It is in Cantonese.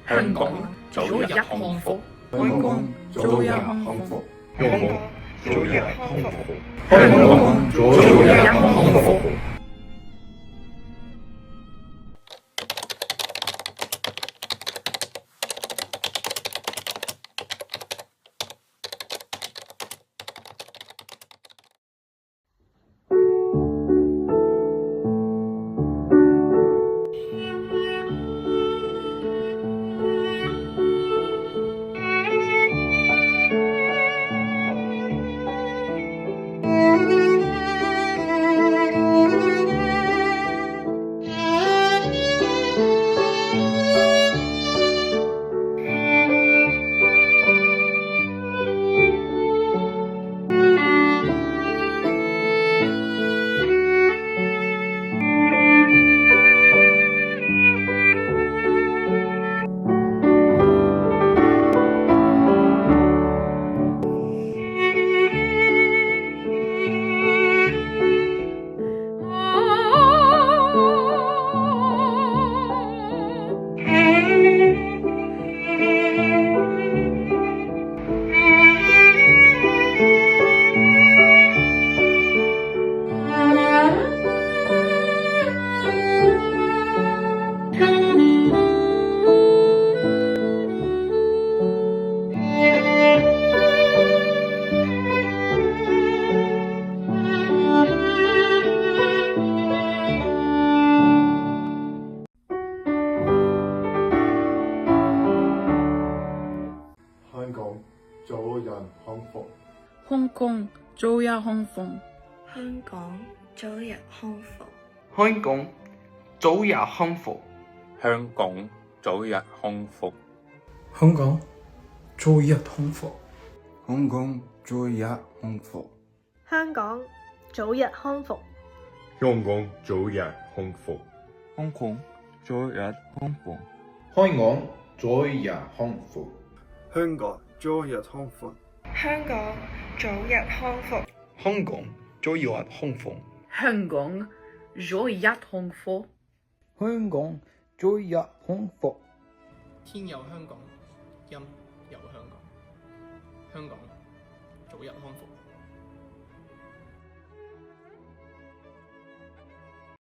香港早日康復，香港早日康復，香港早日康復，香港早日康復。香港早日康復，香港早日康復，香港早日康復，香港早日康復，香港早日康復，香港早日康復，香港早日康復，香港早日康復，香港早日康復，香港早日康復，香港早日康復，香港早日康復，香港早日康復，香港早日康復，香港早日康復，香港早日康復。天有香港，音有香港，香港早日康復。